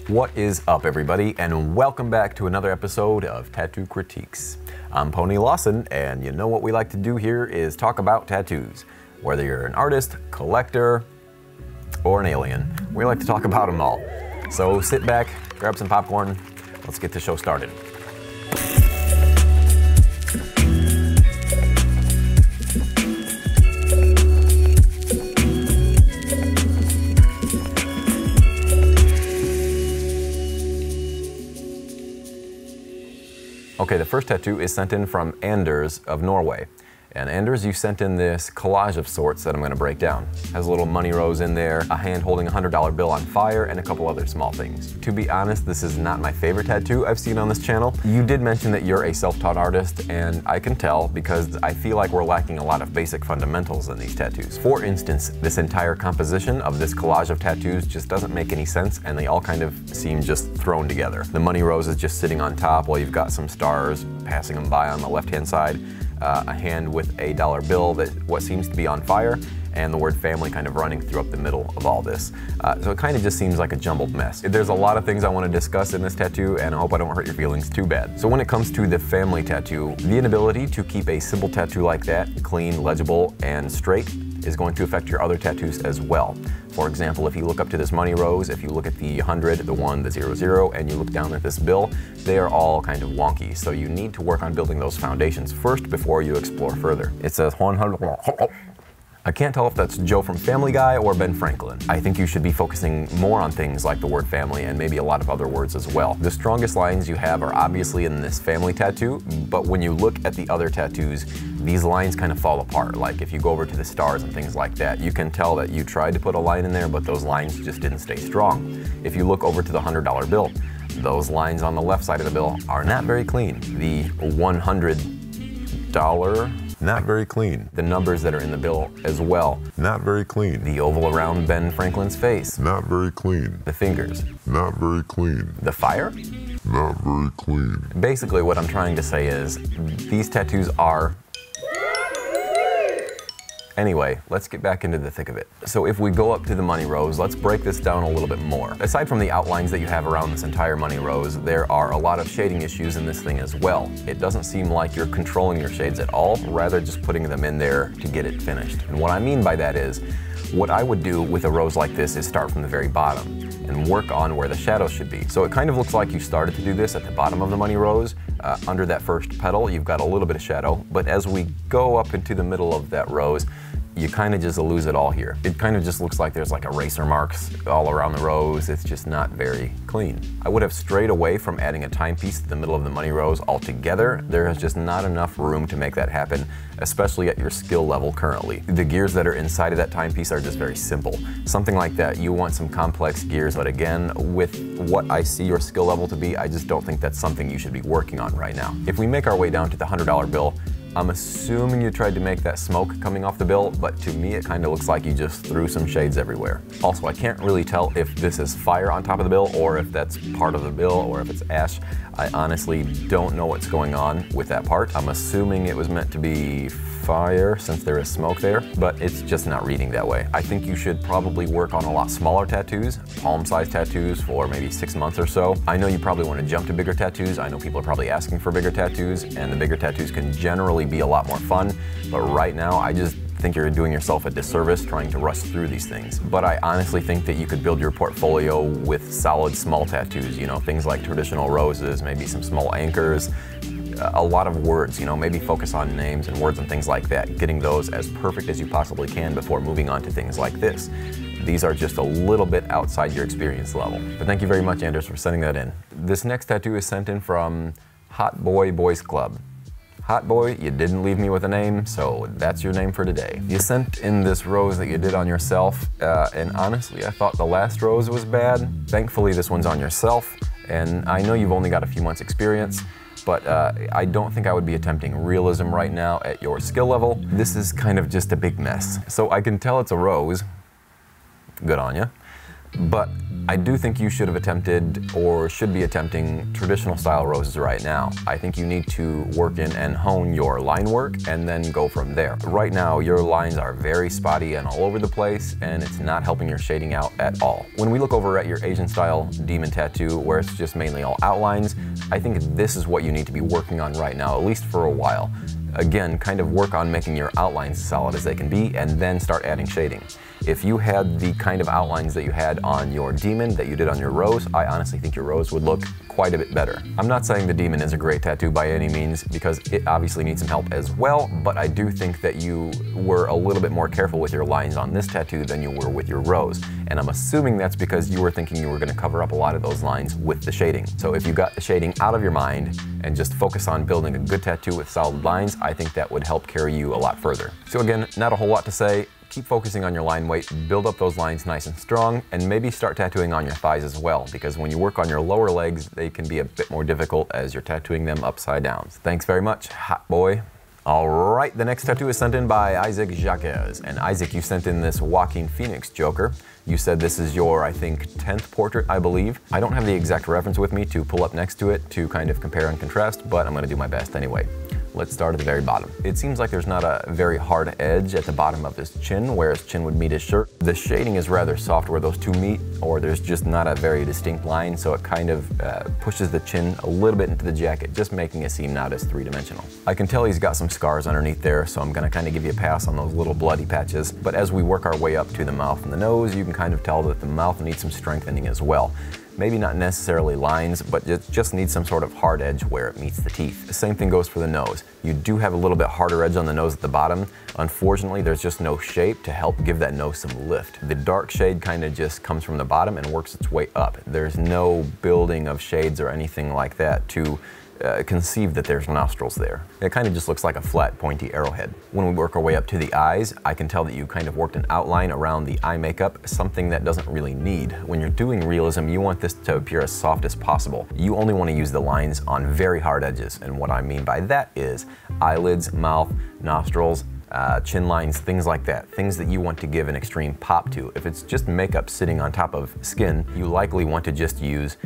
What is up, everybody, and welcome back to another episode of Tattoo Critiques. I'm Pony Lawson, and you know what we like to do here is talk about tattoos. Whether you're an artist, collector, or an alien, we like to talk about them all. So sit back, grab some popcorn, let's get the show started. Okay, the first tattoo is sent in from Anders of Norway. And Anders, you sent in this collage of sorts that I'm going to break down. Has a little money rose in there, a hand holding a $100 bill on fire, and a couple other small things. To be honest, this is not my favorite tattoo I've seen on this channel. You did mention that you're a self-taught artist, and I can tell because I feel like we're lacking a lot of basic fundamentals in these tattoos. For instance, this entire composition of this collage of tattoos just doesn't make any sense, and they all kind of seem just thrown together. The money rose is just sitting on top while you've got some stars passing them by on the left-hand side. A hand with a dollar bill that what seems to be on fire, and the word family kind of running through up the middle of all this. So it kind of just seems like a jumbled mess. There's a lot of things I want to discuss in this tattoo, and I hope I don't hurt your feelings too bad. So when it comes to the family tattoo, the inability to keep a simple tattoo like that clean, legible, and straight is going to affect your other tattoos as well. For example, if you look up to this money rose, if you look at the 100, the 1, the 00, and you look down at this bill, they are all kind of wonky. So you need to work on building those foundations first before you explore further. It says 100. I can't tell if that's Joe from Family Guy or Ben Franklin. I think you should be focusing more on things like the word family and maybe a lot of other words as well. The strongest lines you have are obviously in this family tattoo, but when you look at the other tattoos, these lines kind of fall apart. Like if you go over to the stars and things like that, you can tell that you tried to put a line in there, but those lines just didn't stay strong. If you look over to the $100 bill, those lines on the left side of the bill are not very clean. The $100, not very clean. The numbers that are in the bill as well, not very clean. The oval around Ben Franklin's face, not very clean. The fingers, not very clean. The fire, not very clean. Basically what I'm trying to say is these tattoos are... Anyway, let's get back into the thick of it. So if we go up to the money rose, let's break this down a little bit more. Aside from the outlines that you have around this entire money rose, there are a lot of shading issues in this thing as well. It doesn't seem like you're controlling your shades at all, rather just putting them in there to get it finished. And what I mean by that is, what I would do with a rose like this is start from the very bottom and work on where the shadows should be. So it kind of looks like you started to do this at the bottom of the money rose. Under that first petal, you've got a little bit of shadow, but as we go up into the middle of that rose, you kind of just lose it all here. It kind of just looks like there's like eraser marks all around the rose. It's just not very clean. I would have strayed away from adding a timepiece to the middle of the money rose altogether. There is just not enough room to make that happen, especially at your skill level currently. The gears that are inside of that timepiece are just very simple. Something like that, you want some complex gears, but again, with what I see your skill level to be, I just don't think that's something you should be working on right now. If we make our way down to the $100 bill, I'm assuming you tried to make that smoke coming off the bill, but to me it kind of looks like you just threw some shades everywhere. Also, I can't really tell if this is fire on top of the bill or if that's part of the bill or if it's ash. I honestly don't know what's going on with that part. I'm assuming it was meant to be fire since there is smoke there, but it's just not reading that way. I think you should probably work on a lot smaller tattoos, palm-sized tattoos for maybe 6 months or so. I know you probably want to jump to bigger tattoos. I know people are probably asking for bigger tattoos, and the bigger tattoos can generally be a lot more fun, but right now I just think you're doing yourself a disservice trying to rush through these things. But I honestly think that you could build your portfolio with solid small tattoos, you know, things like traditional roses, maybe some small anchors, a lot of words, you know, maybe focus on names and words and things like that, getting those as perfect as you possibly can before moving on to things like this. These are just a little bit outside your experience level. But thank you very much, Anders, for sending that in. This next tattoo is sent in from Hot Boy Boys Club. Hot Boy, you didn't leave me with a name, so that's your name for today. You sent in this rose that you did on yourself, and honestly, I thought the last rose was bad. Thankfully, this one's on yourself, and I know you've only got a few months experience, but I don't think I would be attempting realism right now at your skill level. This is kind of just a big mess. So I can tell it's a rose. Good on you. But I do think you should have attempted, or should be attempting, traditional style roses right now. I think you need to work in and hone your line work and then go from there. Right now, your lines are very spotty and all over the place, and it's not helping your shading out at all. When we look over at your Asian style demon tattoo, where it's just mainly all outlines, I think this is what you need to be working on right now, at least for a while. Again, kind of work on making your outlines as solid as they can be, and then start adding shading. If you had the kind of outlines that you had on your demon that you did on your rose, I honestly think your rose would look quite a bit better. I'm not saying the demon is a great tattoo by any means, because it obviously needs some help as well, but I do think that you were a little bit more careful with your lines on this tattoo than you were with your rose. And I'm assuming that's because you were thinking you were going to cover up a lot of those lines with the shading. So if you got the shading out of your mind and just focus on building a good tattoo with solid lines, I think that would help carry you a lot further. So again, not a whole lot to say. Keep focusing on your line weight, build up those lines nice and strong, and maybe start tattooing on your thighs as well, because when you work on your lower legs, they can be a bit more difficult as you're tattooing them upside down. Thanks very much, hot boy. All right, the next tattoo is sent in by Isaac Jaquez. And Isaac, you sent in this Joaquin Phoenix Joker. You said this is your, I think, 10th portrait, I believe. I don't have the exact reference with me to pull up next to it to kind of compare and contrast, but I'm gonna do my best anyway. Let's start at the very bottom. It seems like there's not a very hard edge at the bottom of his chin, where his chin would meet his shirt. The shading is rather soft where those two meet, or there's just not a very distinct line, so it kind of pushes the chin a little bit into the jacket, just making it seem not as three-dimensional. I can tell he's got some scars underneath there, so I'm gonna kind of give you a pass on those little bloody patches. But as we work our way up to the mouth and the nose, you can kind of tell that the mouth needs some strengthening as well. Maybe not necessarily lines, but it just needs some sort of hard edge where it meets the teeth. The same thing goes for the nose. You do have a little bit harder edge on the nose at the bottom. Unfortunately, there's just no shape to help give that nose some lift. The dark shade kind of just comes from the bottom and works its way up. There's no building of shades or anything like that to conceive that there's nostrils there. It kind of just looks like a flat, pointy arrowhead. When we work our way up to the eyes, I can tell that you kind of worked an outline around the eye makeup, something that doesn't really need. When you're doing realism, you want this to appear as soft as possible. You only want to use the lines on very hard edges, and what I mean by that is eyelids, mouth, nostrils, chin lines, things like that. Things that you want to give an extreme pop to. If it's just makeup sitting on top of skin, you likely want to just use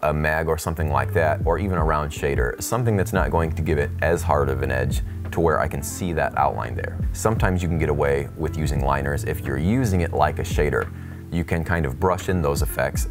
a mag or something like that, or even a round shader, something that's not going to give it as hard of an edge to where I can see that outline there. Sometimes you can get away with using liners if you're using it like a shader. You can kind of brush in those effects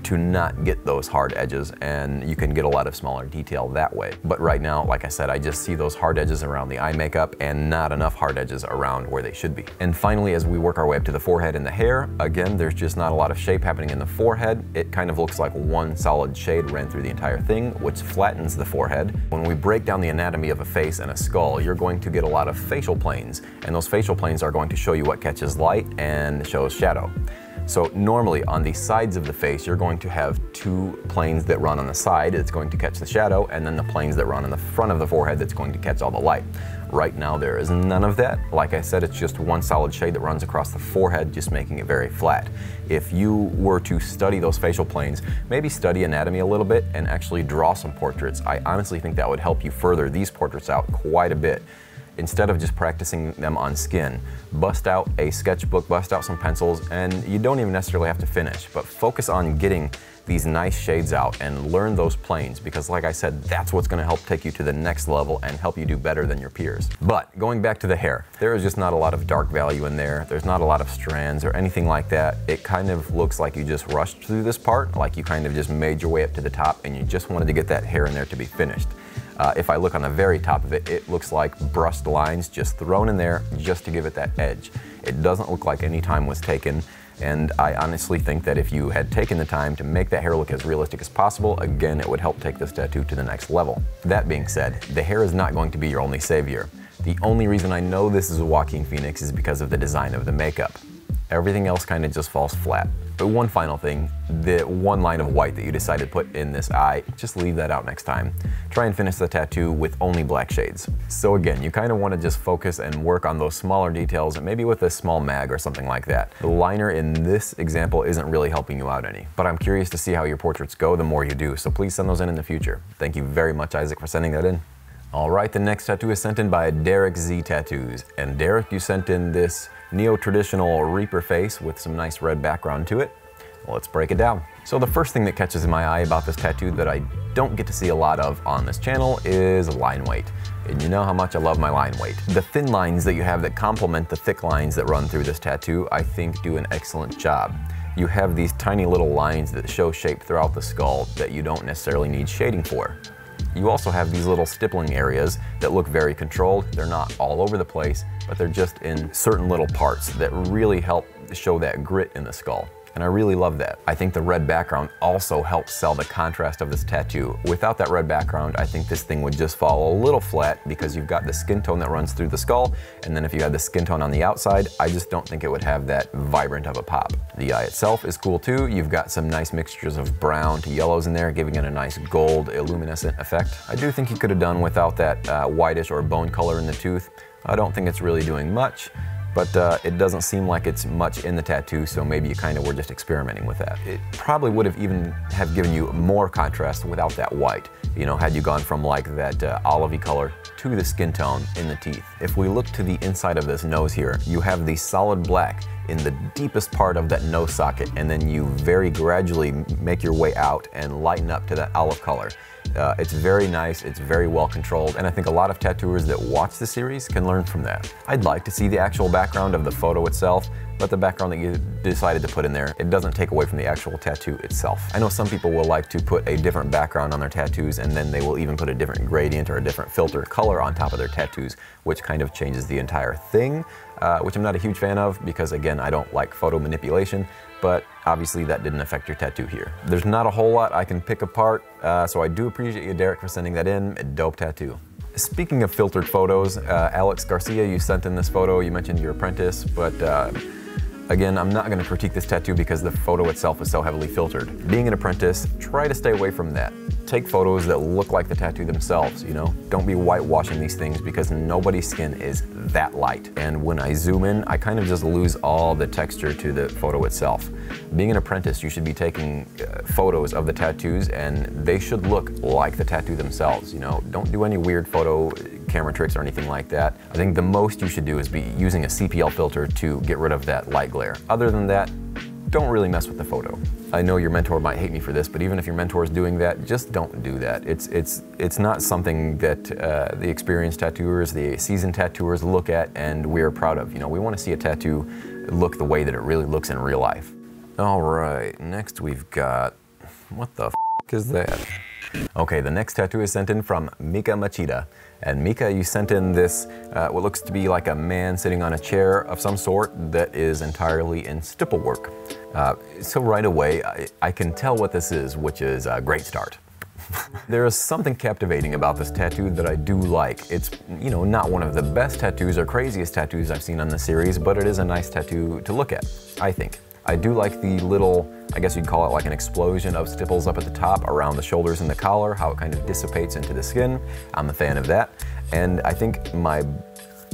to not get those hard edges, and you can get a lot of smaller detail that way. But right now, like I said, I just see those hard edges around the eye makeup and not enough hard edges around where they should be. And finally, as we work our way up to the forehead and the hair, again, there's just not a lot of shape happening in the forehead. It kind of looks like one solid shade ran through the entire thing, which flattens the forehead. When we break down the anatomy of a face and a skull, you're going to get a lot of facial planes, and those facial planes are going to show you what catches light and shows shadow. So normally on the sides of the face, you're going to have two planes that run on the side that's going to catch the shadow, and then the planes that run in the front of the forehead that's going to catch all the light. Right now there is none of that. Like I said, it's just one solid shade that runs across the forehead, just making it very flat. If you were to study those facial planes, maybe study anatomy a little bit and actually draw some portraits, I honestly think that would help you further these portraits out quite a bit. Instead of just practicing them on skin, bust out a sketchbook, bust out some pencils, and you don't even necessarily have to finish, but focus on getting these nice shades out and learn those planes, because like I said, that's what's going to help take you to the next level and help you do better than your peers. But going back to the hair, there is just not a lot of dark value in there. There's not a lot of strands or anything like that. It kind of looks like you just rushed through this part, like you kind of just made your way up to the top and you just wanted to get that hair in there to be finished. If I look on the very top of it, it looks like brushed lines just thrown in there just to give it that edge. It doesn't look like any time was taken, and I honestly think that if you had taken the time to make that hair look as realistic as possible, again, it would help take this tattoo to the next level. That being said, the hair is not going to be your only savior. The only reason I know this is a Joaquin Phoenix is because of the design of the makeup. Everything else kind of just falls flat. But one final thing, the one line of white that you decided to put in this eye, just leave that out next time. Try and finish the tattoo with only black shades. So again, you kind of want to just focus and work on those smaller details, maybe with a small mag or something like that. The liner in this example isn't really helping you out any, but I'm curious to see how your portraits go the more you do, so please send those in the future. Thank you very much, Isaac, for sending that in. All right, the next tattoo is sent in by derekztattoos. And Derek, you sent in this neo-traditional Reaper face with some nice red background to it. Let's break it down. So the first thing that catches my eye about this tattoo that I don't get to see a lot of on this channel is line weight. And you know how much I love my line weight. The thin lines that you have that complement the thick lines that run through this tattoo, I think do an excellent job. You have these tiny little lines that show shape throughout the skull that you don't necessarily need shading for. You also have these little stippling areas that look very controlled. They're not all over the place, but they're just in certain little parts that really help show that grit in the skull. And I really love that. I think the red background also helps sell the contrast of this tattoo. Without that red background, I think this thing would just fall a little flat because you've got the skin tone that runs through the skull, and then if you had the skin tone on the outside, I just don't think it would have that vibrant of a pop. The eye itself is cool too. You've got some nice mixtures of brown to yellows in there, giving it a nice gold illuminescent effect. I do think you could have done without that whitish or bone color in the tooth. I don't think it's really doing much. But it doesn't seem like it's much in the tattoo, so maybe you kind of were just experimenting with that. It probably would have even have given you more contrast without that white, you know, had you gone from like that olivey color to the skin tone in the teeth. If we look to the inside of this nose here, you have the solid black in the deepest part of that nose socket, and then you very gradually make your way out and lighten up to that olive color. It's very nice, it's very well controlled, and I think a lot of tattooers that watch the series can learn from that. I'd like to see the actual background of the photo itself, but the background that you decided to put in there, it doesn't take away from the actual tattoo itself. I know some people will like to put a different background on their tattoos, and then they will even put a different gradient or a different filter color on top of their tattoos, which kind of changes the entire thing, which I'm not a huge fan of because, again, I don't like photo manipulation, but obviously that didn't affect your tattoo here. There's not a whole lot I can pick apart, so I do appreciate you, Derek, for sending that in. A dope tattoo. Speaking of filtered photos, Alex Garcia, you sent in this photo. You mentioned your apprentice, but again, I'm not going to critique this tattoo because the photo itself is so heavily filtered. Being an apprentice, try to stay away from that. Take photos that look like the tattoo themselves, you know? Don't be whitewashing these things because nobody's skin is that light. And when I zoom in, I kind of just lose all the texture to the photo itself. Being an apprentice, you should be taking photos of the tattoos and they should look like the tattoo themselves, you know? Don't do any weird photo camera tricks or anything like that. I think the most you should do is be using a CPL filter to get rid of that light glare. Other than that, don't really mess with the photo. I know your mentor might hate me for this, but even if your mentor is doing that, just don't do that. It's not something that the experienced tattooers, the seasoned tattooers look at and we're proud of. You know, we want to see a tattoo look the way that it really looks in real life. All right, next we've got, what the f is that? Okay, the next tattoo is sent in from Mika Machida. And Mika, you sent in this, what looks to be like a man sitting on a chair of some sort that is entirely in stipple work. So right away, I can tell what this is, which is a great start. There is something captivating about this tattoo that I do like. It's, you know, not one of the best tattoos or craziest tattoos I've seen on the series, but it is a nice tattoo to look at, I think. I do like the little, I guess you'd call it like an explosion of stipples up at the top around the shoulders and the collar, how it kind of dissipates into the skin. I'm a fan of that. And I think my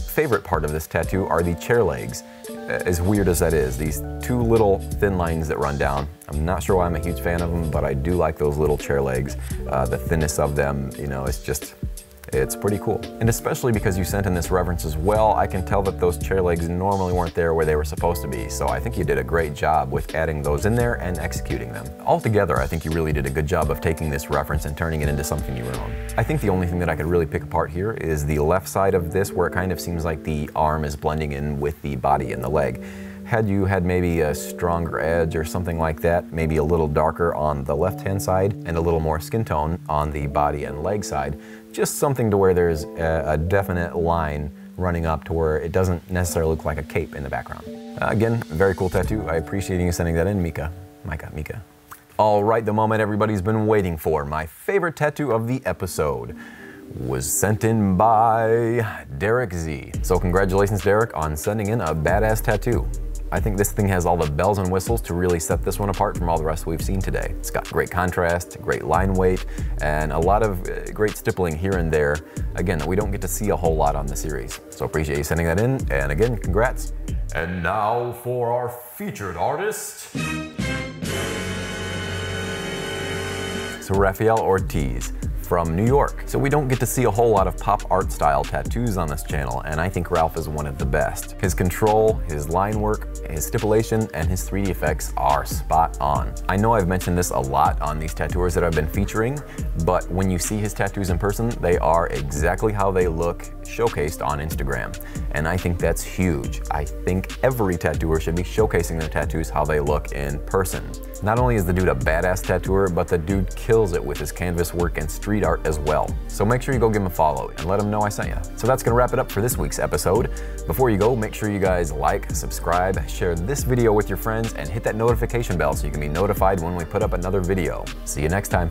favorite part of this tattoo are the chair legs. As weird as that is, these two little thin lines that run down. I'm not sure why I'm a huge fan of them, but I do like those little chair legs. The thinness of them, you know, it's pretty cool. And especially because you sent in this reference as well, I can tell that those chair legs normally weren't there where they were supposed to be. So I think you did a great job with adding those in there and executing them. Altogether, I think you really did a good job of taking this reference and turning it into something your own. I think the only thing that I could really pick apart here is the left side of this, where it kind of seems like the arm is blending in with the body and the leg. Had you had maybe a stronger edge or something like that, maybe a little darker on the left-hand side and a little more skin tone on the body and leg side, just something to where there's a definite line running up to where it doesn't necessarily look like a cape in the background. Again, very cool tattoo. I appreciate you sending that in, Mika. Mika. All right, the moment everybody's been waiting for. My favorite tattoo of the episode was sent in by Derek Z. So congratulations, Derek, on sending in a badass tattoo. I think this thing has all the bells and whistles to really set this one apart from all the rest we've seen today. It's got great contrast, great line weight, and a lot of great stippling here and there, again, that we don't get to see a whole lot on the series. So appreciate you sending that in, and again, congrats. And now for our featured artist. So Raphael Ortiz. from New York. So we don't get to see a whole lot of pop art style tattoos on this channel, and I think Ralph is one of the best. His control, his line work, his stipulation, and his 3D effects are spot on. I know I've mentioned this a lot on these tattooers that I've been featuring, but when you see his tattoos in person, they are exactly how they look showcased on Instagram. And I think that's huge. I think every tattooer should be showcasing their tattoos how they look in person. Not only is the dude a badass tattooer, but the dude kills it with his canvas work and street art as well. So make sure you go give him a follow and let him know I sent you. So that's gonna wrap it up for this week's episode. Before you go, make sure you guys like, subscribe, share this video with your friends, and hit that notification bell so you can be notified when we put up another video. See you next time.